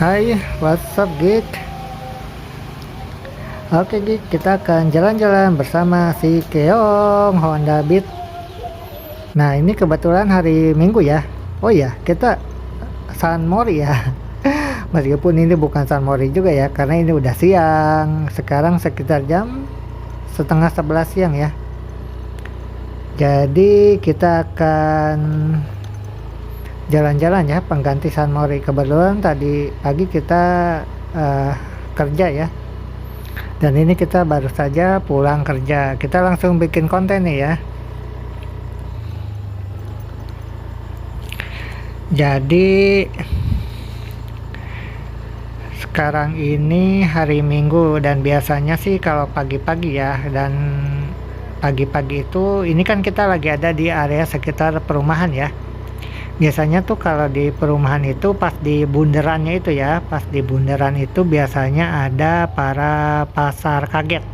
Hai, what's up Geek? Oke Geek, kita akan jalan-jalan bersama si Keong Honda Beat. Nah ini kebetulan hari Minggu ya. Oh ya, kita San Mori ya. Meskipun ini bukan San Mori juga ya, karena ini udah siang. Sekarang sekitar jam setengah 11 siang ya. Jadi kita akan jalan-jalan ya, pengganti San Mori. Kebetulan tadi pagi kita kerja ya. Dan ini kita baru saja pulang kerja. Kita langsung bikin konten nih ya. Jadi sekarang ini hari Minggu dan biasanya sih kalau pagi-pagi ya, dan pagi-pagi itu ini kan kita lagi ada di area sekitar perumahan ya. Biasanya tuh kalau di perumahan itu pas di bundarannya itu ya, pas di bundaran itu biasanya ada para pasar kaget.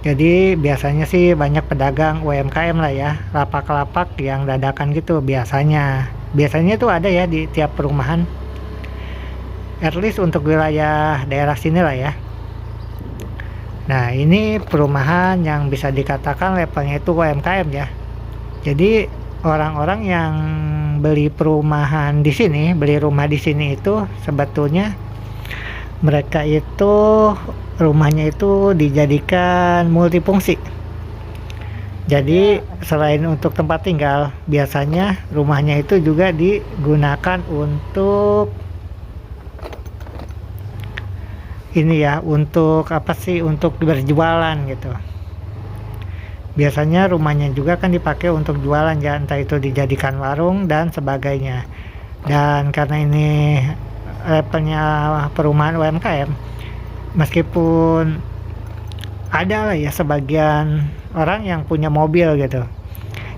Jadi biasanya sih banyak pedagang UMKM lah ya, lapak-lapak yang dadakan gitu biasanya. Biasanya tuh ada ya di tiap perumahan. At least untuk wilayah daerah sini lah ya. Nah ini perumahan yang bisa dikatakan levelnya itu UMKM ya. Jadi orang-orang yang beli perumahan di sini, beli rumah di sini itu sebetulnya mereka itu rumahnya itu dijadikan multifungsi. Jadi selain untuk tempat tinggal, biasanya rumahnya itu juga digunakan untuk ini ya, untuk apa sih? Untuk berjualan gitu. Biasanya rumahnya juga kan dipakai untuk jualan ya, entah itu dijadikan warung dan sebagainya. Dan karena ini levelnya perumahan UMKM, meskipun ada lah ya sebagian orang yang punya mobil gitu,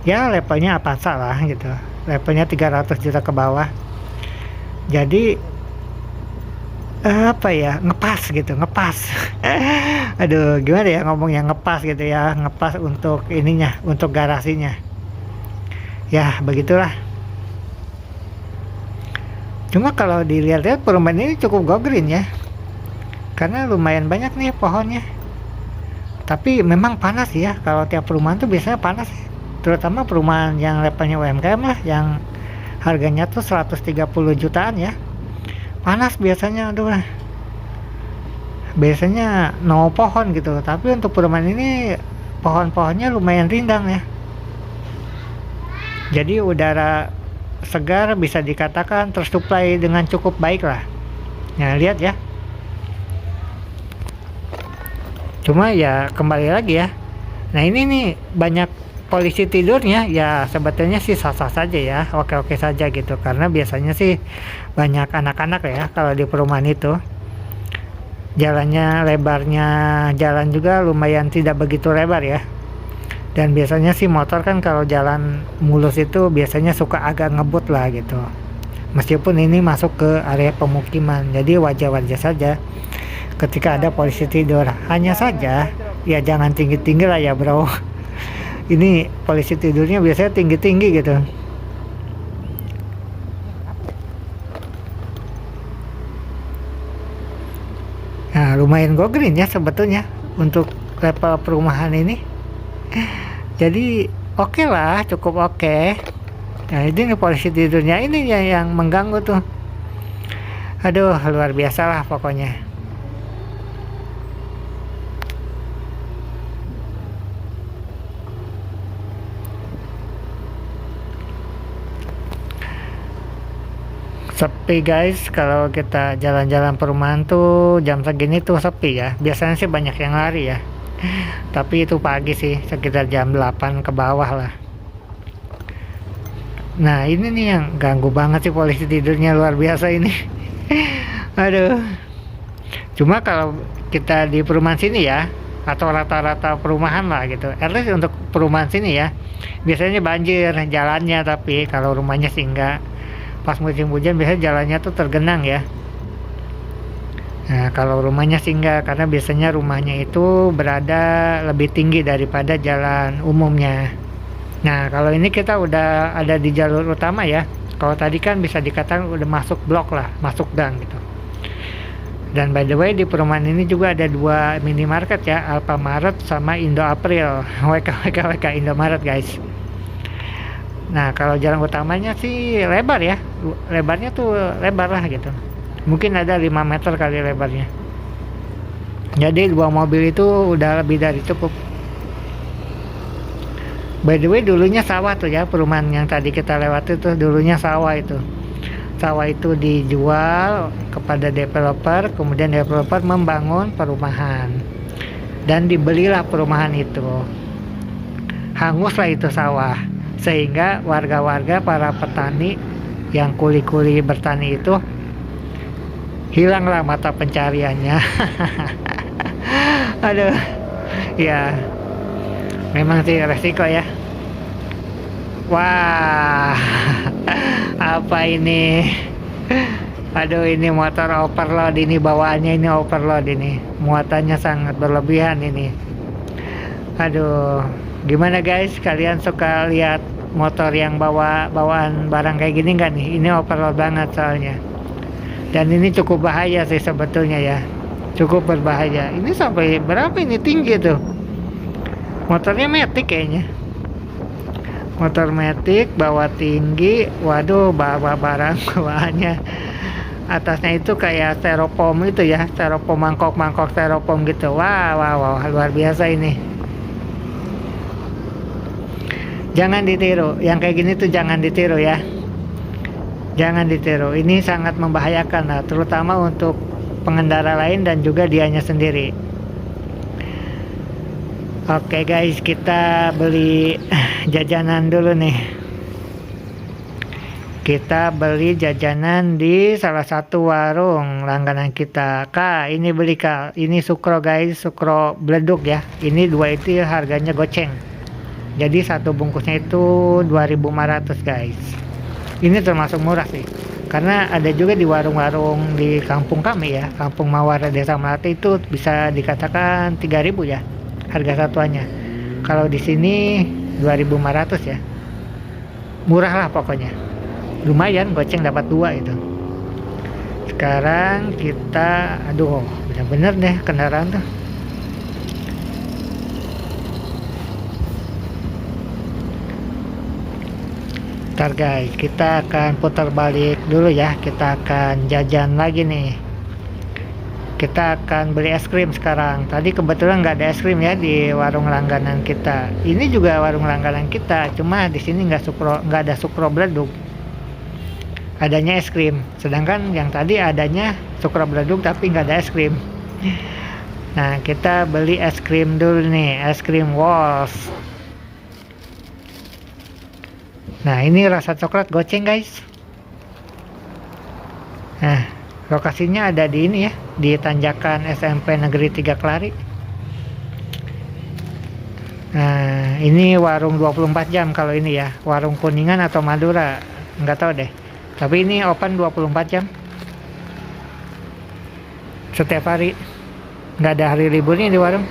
ya levelnya Avanza lah gitu, levelnya 300 juta ke bawah. Jadi apa ya, ngepas gitu, ngepas. Aduh gimana ya ngomongnya, ngepas gitu ya, ngepas untuk ininya, untuk garasinya ya, begitulah. Cuma kalau dilihat-lihat perumahan ini cukup go green ya, karena lumayan banyak nih pohonnya. Tapi memang panas ya, kalau tiap perumahan tuh biasanya panas, terutama perumahan yang levelnya UMKM lah, yang harganya tuh 130 jutaan ya, panas biasanya. Aduh, biasanya no pohon gitu, tapi untuk perumahan ini pohon-pohonnya lumayan rindang ya, jadi udara segar bisa dikatakan tersuplai dengan cukup baik lah. Nah lihat ya, cuma ya kembali lagi ya, nah ini nih banyak polisi tidurnya ya, sebetulnya sih sah-sah saja ya, oke-oke saja gitu, karena biasanya sih banyak anak-anak ya kalau di perumahan itu. Jalannya, lebarnya jalan juga lumayan tidak begitu lebar ya, dan biasanya sih motor kan kalau jalan mulus itu biasanya suka agak ngebut lah gitu, meskipun ini masuk ke area pemukiman. Jadi wajar-wajar saja ketika ada polisi tidur, hanya saja ya jangan tinggi-tinggi lah ya bro. Ini polisi tidurnya biasanya tinggi-tinggi gitu. Nah lumayan go green ya sebetulnya untuk level perumahan ini. Jadi oke lah, cukup oke. Nah ini nih polisi tidurnya ini ya yang mengganggu tuh. Aduh luar biasa lah pokoknya. Sepi guys, kalau kita jalan-jalan perumahan tuh jam segini tuh sepi ya. Biasanya sih banyak yang lari ya, tapi itu pagi sih, sekitar jam 8 ke bawah lah. Nah ini nih yang ganggu banget sih, polisi tidurnya luar biasa ini. Aduh. Cuma kalau kita di perumahan sini ya, atau rata-rata perumahan lah gitu, at least untuk perumahan sini ya, biasanya banjir jalannya, tapi kalau rumahnya sih enggak. Pas musim hujan biasanya jalannya tuh tergenang ya. Nah kalau rumahnya sih enggak, karena biasanya rumahnya itu berada lebih tinggi daripada jalan umumnya. Nah kalau ini kita udah ada di jalur utama ya, kalau tadi kan bisa dikatakan udah masuk blok lah, masuk gang gitu. Dan by the way, di perumahan ini juga ada 2 minimarket ya, Alfamart sama Indo April. WK Indomaret guys. Nah, kalau jalan utamanya sih lebar ya, lebarnya tuh lebar lah gitu, mungkin ada 5 meter kali lebarnya. Jadi 2 mobil itu udah lebih dari cukup. By the way, dulunya sawah tuh ya, perumahan yang tadi kita lewati tuh dulunya sawah itu. Sawah itu dijual kepada developer, kemudian developer membangun perumahan dan dibelilah perumahan itu. Hanguslah itu sawah, sehingga warga-warga, para petani yang kuli-kuli bertani itu hilanglah mata pencariannya. Aduh, ya memang sih resiko ya. Wah, apa ini? Aduh, ini motor overload, ini bawaannya ini overload, ini muatannya sangat berlebihan ini. Aduh, gimana guys, kalian suka lihat motor yang bawaan barang kayak gini nggak nih? Ini overload banget soalnya, dan ini cukup bahaya sih sebetulnya ya, cukup berbahaya. Ini sampai berapa ini tinggi tuh, motornya Matic kayaknya, motor Matic bawa tinggi. Waduh, bawa barang bawaannya atasnya itu kayak styrofoam itu ya, styrofoam, mangkok styrofoam gitu. Wow, luar biasa ini. Jangan ditiru, yang kayak gini tuh jangan ditiru ya, jangan ditiru. Ini sangat membahayakan lah, terutama untuk pengendara lain dan juga dianya sendiri. Oke guys, kita beli jajanan dulu nih. Kita beli jajanan di salah satu warung langganan kita. Kak, ini beli Kak, ini sukro guys, sukro beleduk ya. Ini 2 itu harganya goceng. Jadi satu bungkusnya itu 2.500 guys. Ini termasuk murah sih, karena ada juga di warung-warung di kampung kami ya, Kampung Mawar Desa Melati, itu bisa dikatakan 3.000 ya harga satuannya. Kalau di sini 2.500 ya, murah lah pokoknya, lumayan, goceng dapat 2 itu. Sekarang kita, aduh bener-bener deh kendaraan tuh. Ntar guys, kita akan putar balik dulu ya, kita akan jajan lagi nih. Kita akan beli es krim sekarang. Tadi kebetulan nggak ada es krim ya di warung langganan kita. Ini juga warung langganan kita, cuma di sini nggak ada sukro beleduk, adanya es krim. Sedangkan yang tadi adanya sukro beleduk tapi nggak ada es krim. Nah, kita beli es krim dulu nih, es krim Walls. Nah, ini rasa coklat goceng guys. Nah, lokasinya ada di ini ya, di tanjakan SMP Negeri 3 Klari. Nah, ini warung 24 jam kalau ini ya, warung Kuningan atau Madura, nggak tahu deh. Tapi ini open 24 jam. Setiap hari, nggak ada hari liburnya di warung.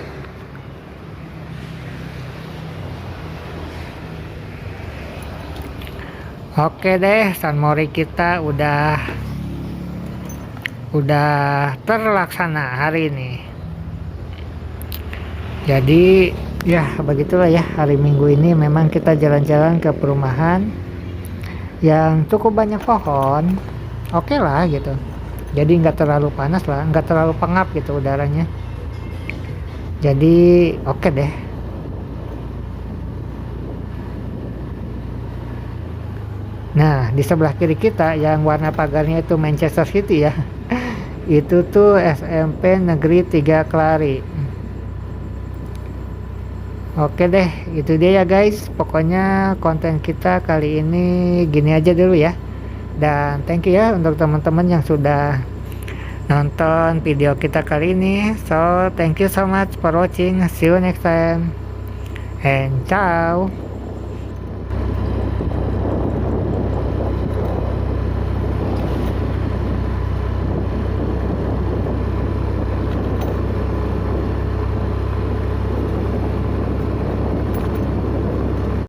Oke deh, Sunmori kita udah terlaksana hari ini. Jadi ya begitulah ya, hari Minggu ini memang kita jalan-jalan ke perumahan yang cukup banyak pohon. Oke lah gitu, jadi nggak terlalu panas lah, nggak terlalu pengap gitu udaranya. Jadi oke deh. Nah, di sebelah kiri kita yang warna pagarnya itu Manchester City ya, itu tuh SMP Negeri 3 Klari. Oke deh, itu dia ya guys. Pokoknya konten kita kali ini gini aja dulu ya. Dan thank you ya untuk teman-teman yang sudah nonton video kita kali ini. So, thank you so much for watching. See you next time. And ciao.